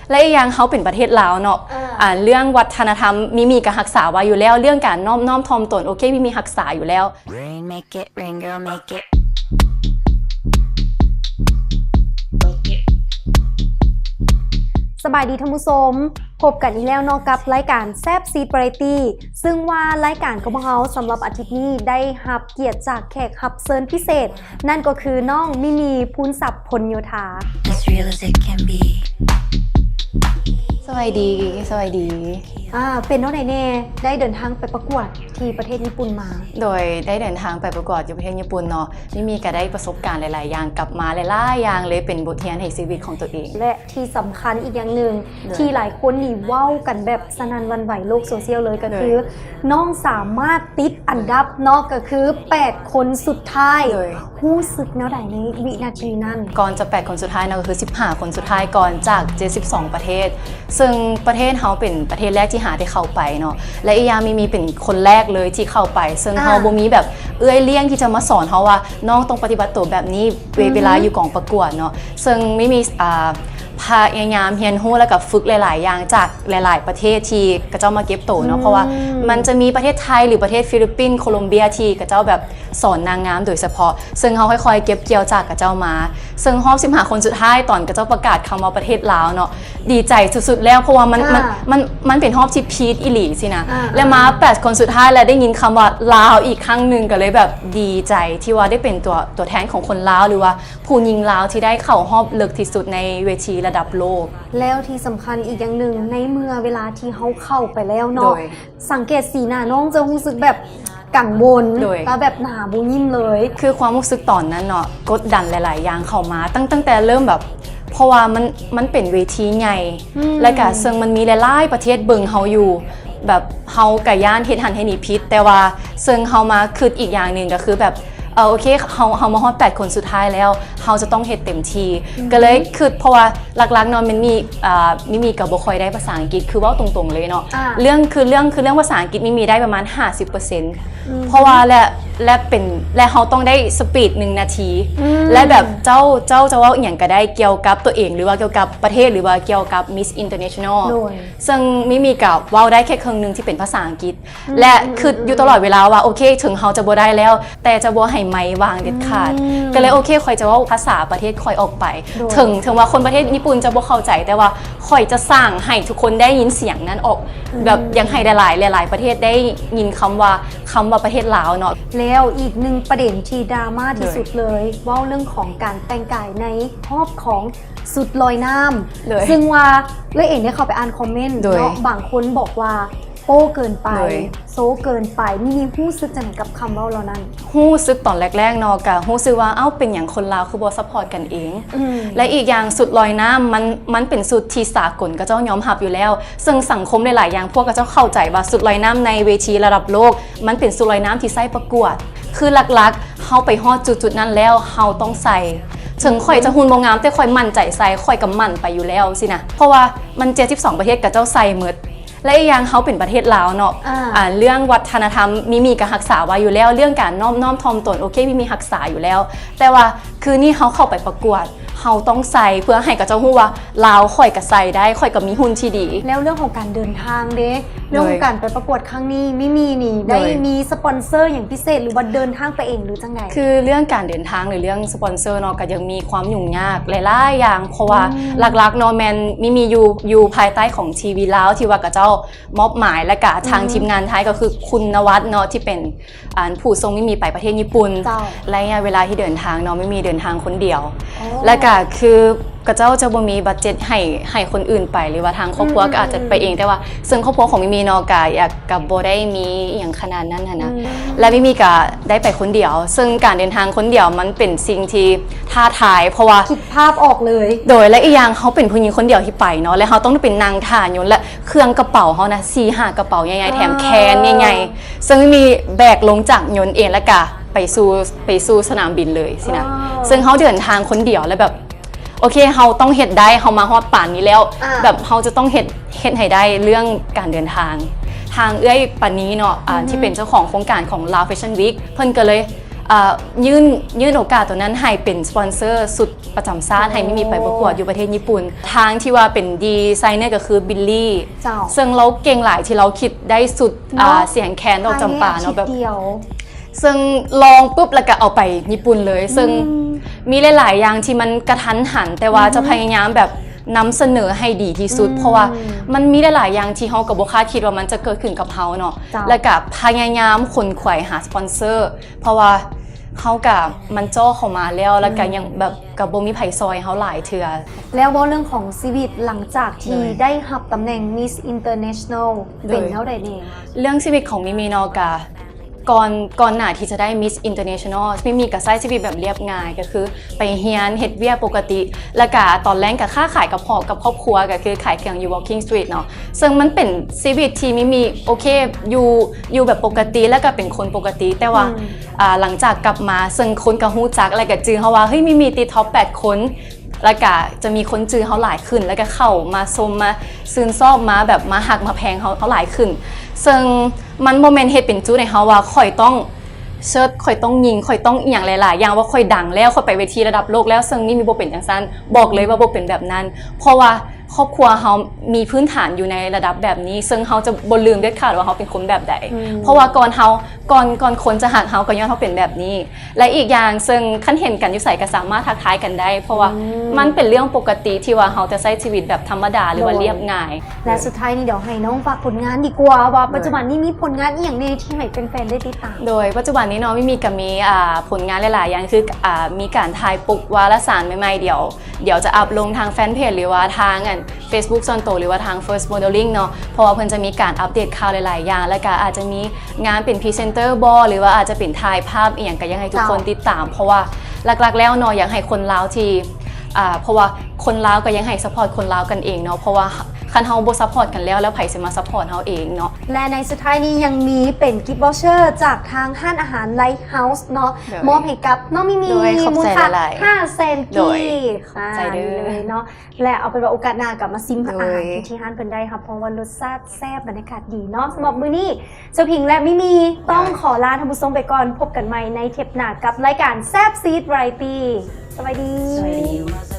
และอีกอย่างเขาเป็นประเทศลาวเนาะเรื่องวัฒนธรรมมีการรักษาไว้อยู่แล้วเรื่องการน้อมถ่อมตนโอเคมีรักษาอยู่แล้ว Rain make it rain girl make itสบายดีท่านผู้ชมพบกันอีกแล้วเนาะกับรายการแซบซีดวาไรตี้ซึ่งว่ารายการของพวกเราสำหรับอาทิตย์นี้ได้รับเกียรติจากแขกรับเชิญพิเศษนั่นก็คือน้องมิมีพูนศัพท์พลโยธา as real as it can be สวัสดีเป็นน้องไหนเน่ได้เดินทางไปประกวดที่ประเทศญี่ปุ่นมาโดยได้เดินทางไปประกวดอยู่ประเทศญี่ปุ่นเนาะมีการได้ประสบการณ์หลายๆอย่างกลับมาหลายๆอย่างเลยเป็นบทเรียนในชีวิตของตัวเองและที่สำคัญอีกอย่างหนึ่งที่หลายคนนี่เว้ากันแบบสนั่นหวั่นไหวโลกโซเชียลเลยก็คือน้องสามารถติดอันดับเนาะก็คือ8คนสุดท้ายรู้สึกแนวใดในวินาทีนั้นก่อนจะ8คนสุดท้ายเนาะก็คือ15คนสุดท้ายก่อนจาก72ประเทศซึ่งประเทศเขาเป็นประเทศแรกที่หาได้เข้าไปเนาะและอีกอย่างมีเป็นคนแรกเลยที่เข้าไปซึ่งเขาบ่มีแบบเอื้อยเลี้ยงที่จะมาสอนเขาว่าน้องต้องปฏิบัติตัวแบบนี้เวลาอยู่กองประกวดเนาะซึ่งมีพยายามเรียนรู้แล้วก็ฝึกหลายๆอย่างจากหลายๆประเทศที่กระเจ้ามาเก็บตัวเนาะเพราะว่ามันจะมีประเทศไทยหรือประเทศฟิลิปปินส์โคลอมเบียที่กระเจ้าแบบสอนนางงามโดยเฉพาะซึ่งเขาค่อยๆเก็บเกี่ยวจากกระเจ้ามาซึ่งรอบ15คนสุดท้ายตอนกระเจ้าประกาศคำว่าประเทศลาวเนาะดีใจสุดๆแล้วเพราะว่ามันเป็นรอบที่พีคอีหลีสินะแล้วมา8คนสุดท้ายแล้วได้ยินคำว่าลาวอีกครั้งหนึ่งก็เลยแบบดีใจที่ว่าได้เป็นตัวแทนของคนลาวหรือว่าผู้หญิงลาวที่ได้เข้ารอบลึกที่สุดในเวทีระดับโลกแล้วที่สำคัญอีกอย่างหนึ่งในเมื่อเวลาที่เขาเข้าไปแล้วเนาะสังเกตสีหน้าน้องจะรู้สึกแบบกังวลแล้วแบบหน้าบูยิ้มเลยคือความรู้สึกตอนนั้นเนาะกดดันหลายๆอย่างเข้ามาตั้งแต่เริ่มแบบเพราะว่ามันเป็นเวทีใหญ่และก็ซึ่งมันมีหลายๆประเทศเบิ่งเฮาอยู่แบบเฮากับย่านเฮ็ดหันให้หนีพิษแต่ว่าซึ่งเฮามาคิดอีกอย่างนึงก็คือแบบโอเคเขามาฮอด8คนสุดท้ายแล้วเขาจะต้องเฮ็ดเต็มที่ก็เลยคือเพราะว่าหลักๆเนาะมันมีกับบ่ค่อยได้ภาษาอังกฤษคือเว้าตรงๆเลยเนาะเรื่องภาษาอังกฤษมีได้ประมาณ 50% เพราะว่าและเขาต้องได้สปีด1นาทีและแบบเจ้าจะเว้าอีหยังก็ได้เกี่ยวกับตัวเองหรือว่าเกี่ยวกับประเทศหรือว่าเกี่ยวกับ Miss International ซึ่งมีกับเว้าได้แค่ครึ่งนึงที่เป็นภาษาอังกฤษและคืออยู่ตลอดเวลาว่าโอเคถึงเขาจะบ่ได้แล้วแต่จะบ่ให้ไม้วางเด็ดขาดก็เลยโอเคค่อยจะว่าภาษาประเทศค่อยออกไปถึงว่าคนประเทศญี่ปุ่นจะบ่เข้าใจแต่ว่าค่อยจะสร้างให้ทุกคนได้ยินเสียงนั้นออกแบบยังให้หลายประเทศได้ยินคำว่าประเทศลาวเนาะแล้วอีกหนึ่งประเด็นที่ดราม่าที่สุดเลยว่าเรื่องของการแต่งกายในรอบของสุดลอยน้ำซึ่งว่าเลยเองเนี่ยเขาไปอ่านคอมเมนต์เนาะบางคนบอกว่าโป้เกินไปโซเกินไปมีรู้สึกจังกับคำว่าเรานั้นรู้สึกตอนแรกๆเนาะกะรู้สึกว่าเป็นอย่างคนลาวคือบ่ซัพพอร์ตกันเองและอีกอย่างสุดลอยน้ำมันเป็นสุดที่สากลก็เจ้ายอมรับอยู่แล้วซึ่งสังคมหลายๆอย่างพวกก็เจ้าเข้าใจว่าสุดลอยน้ำในเวทีระดับโลกมันเป็นสุดลอยน้ำที่ใส่ประกวดคือหลักๆเฮาไปฮอดจุดนั้นแล้วเฮาต้องใส่ถึงข่อยจะหุ่นบ่งามแต่ข่อยมั่นใจใส่ข่อยก็มั่นไปอยู่แล้วสินะเพราะว่ามัน72ประเทศก็เจ้าใส่หมดและอีกอย่างเขาเป็นประเทศลาวเนาะเรื่องวัฒนธรรมมีการรักษาไว้อยู่แล้วเรื่องการน้อมถ่อมตนโอเคมีรักษาอยู่แล้วแต่ว่าคือนี่เขาเข้าไปประกวดเขาต้องใส่เพื่อให้กับเจ้าฮู้ว่าลาวข่อยก็ใส่ได้ข่อยก็มีหุ่นที่ดีแล้วเรื่องของการเดินทางเด้เรื่องของการไปประกวดครั้งนี้ไม่มีนี่ได้มีสปอนเซอร์อย่างพิเศษหรือว่าเดินทางไปเองหรือจังไงคือเรื่องการเดินทางหรือเรื่องสปอนเซอร์เนาะก็ยังมีความยุ่งยากหลายๆอย่างเพราะว่าหลักๆเนาะแมนมีอยู่ภายใต้ของทีวีลาวที่ว่ากับเจ้ามอบหมายและก็ทางทีมงานไทยก็คือคุณนวัดเนาะที่เป็นผู้ทรงมีไปประเทศญี่ปุ่นและเวลาที่เดินทางเนาะไม่มีเดินทางคนเดียวและก็คือกระเจ้าจะบ่มีบัดเจ็ตให้คนอื่นไปหรือว่าทางครอบครัวก็อาจจะไปเองแต่ว่าซึ่งครอบครัวของมิมีเนาะก็อยากกับบ่ได้มีอย่างขนาดนั้นนะและมิมีก็ได้ไปคนเดียวซึ่งการเดินทางคนเดียวมันเป็นสิ่งที่ท้าทายเพราะว่าคิดภาพออกเลยโดยและอีกอย่างเขาเป็นผู้หญิงคนเดียวที่ไปเนาะและเขาต้องเป็นนางท่ายนและเครื่องกระเป๋าเขานะ4-5กระเป๋าใหญ่ๆแถมแคนใหญ่ๆซึ่งมีแบกลงจากยนต์เองแล้วก็ไปสู่สนามบินเลยสินะซึ่งเขาเดินทางคนเดียวและแบบโอเคเราต้องเฮ็ดได้เรามาฮอดป่านนี้แล้วแบบเราจะต้องเฮ็ดให้ได้เรื่องการเดินทางเอื้อยปานนี้เนาะที่เป็นเจ้าของโครงการของ Lao Fashion Week เพิ่นก็เลย ยื่นโอกาสตัวนั้นให้เป็นสปอนเซอร์สุดประจำชาติให้ไม่มีไปประกวดอยู่ประเทศญี่ปุ่นทางที่ว่าเป็นดีไซเนอร์ก็คือบิลลี่ซึ่งเราเก่งหลายที่เราคิดได้สุดเสียงแคนดอกจำปาเนาะแบบซึ่งลองปุ๊บแล้วก็เอาไปญี่ปุ่นเลยซึ่งมีหลายๆอย่างที่มันกระทันหันแต่ว่าจะพยายามแบบนำเสนอให้ดีที่สุดเพราะว่ามันมีหลายๆอย่างที่เฮากับบ่คาดคิดว่ามันจะเกิดขึ้นกับเฮาเนาะแล้วก็พยายามขนขวายหาสปอนเซอร์เพราะว่าเฮากับมันจ้อเข้ามาแล้วก็ยังแบบกับบ่มีไผซอยเฮาหลายเทื่อแล้วว่าเรื่องของชีวิตหลังจากที่ได้รับตำแหน่ง Miss International เป็นเท่าใดเนี่ยเรื่องชีวิตของมิมีเนาะกะก่อนหน้าที่จะได้ Miss International มิมีก็ใช้ชีวิตแบบเรียบง่ายก็คือไปเรียนเฮ็ดเวียกปกติแล้วก็ตอนแรกก็ค้าขายกับครอบครัวก็คือขายเครื่องอยู่ Walking Street เนาะซึ่งมันเป็นชีวิตที่มิมีโอเคอยู่แบบปกติแล้วก็เป็นคนปกติแต่ว่าหลังจากกลับมาซึ่งคนก็ฮู้จักแล้วก็จื้อเฮาว่าเฮ้ยมิมีติดท็อป8คนแล้วก็จะมีคนจื้อเฮาหลายขึ้นแล้วก็เข้ามาชมมาซื่นชอบมาแบบมาหักมาแพงเฮาหลายขึ้นซึ่งมันโมเมนต์เฮ็ดเป็นจุดให้เฮาว่าข่อยต้องเชิดข่อยต้องยิงข่อยต้องอีหยังหลายๆอย่างว่าข่อยดังแล้วข่อยไปเวทีระดับโลกแล้วซึ่งนี่มีบ่เป็นจังซั่นบอกเลยว่าบ่เป็นแบบนั้นเพราะว่าครอบครัวเฮามีพื้นฐานอยู่ในระดับแบบนี้ซึ่งเฮาจะบ่ลืมเด็ดขาดว่าเฮาเป็นคนแบบใดเพราะว่าก่อนคนจะหักเฮาก็ย้อนเฮาเป็นแบบนี้และอีกอย่างซึ่งคันเห็นกันอยู่ไสก็สามารถทักทายกันได้เพราะว่ามันเป็นเรื่องปกติที่ว่าเฮาจะใช้ชีวิตแบบธรรมดาหรือว่าเรียบง่ายและสุดท้ายนี่เดี๋ยวให้น้องฝากผลงานดีกว่าว่าปัจจุบันนี้มีผลงานอีหยังในที่ให้แฟนๆได้ติดตามโดยปัจจุบันนี้เนาะมีผลงานหลายๆอย่างคือมีการถ่ายปกวารสารใหม่ๆเดี๋ยวจะอัพลงทางแฟนเพจหรือว่าทาง Facebook ส่วนตัวหรือว่าทาง First Modeling เนาะเพราะว่าเพิ่นจะมีการอัปเดตข่าวหลายๆอย่างแล้วก็อาจจะมีงานเป็นพรีเซนเตอร์หรือว่าอาจจะเป็นถ่ายภาพอีหยังก็ยังให้ทุกคนติดตามเพราะว่าหลักๆแล้วเนาะอยากให้คนลาวที่เพราะว่าคนลาวก็ยังให้ซัพพอร์ตคนลาวกันเองเนาะเพราะว่าคันเฮาบ่ซัพพอร์ตกันแล้วไผสิมาซัพพอร์ตเฮาเองเนาะและในสุดท้ายนี้ยังมีเป็นกิฟต์วอเชอร์จากทางห้านอาหาร Lighthouse เนาะมอบให้กับน้องมิมีมูลค่า500,000 กีบใจเด้อเนาะและเอาเป็นว่าโอกาสหน้ากลับมาซิมอาหารที่ห้านเพิ่นได้ครับเพราะว่ารสชาติแซ่บบรรยากาศดีเนาะสำหรับมื้อนี้เจ้าพิงและมิมีต้องขอลาท่านผู้ชมไปก่อนพบกันใหม่ในเทปหน้ากับรายการแซ่บซีดวาไรตี้สวัสดี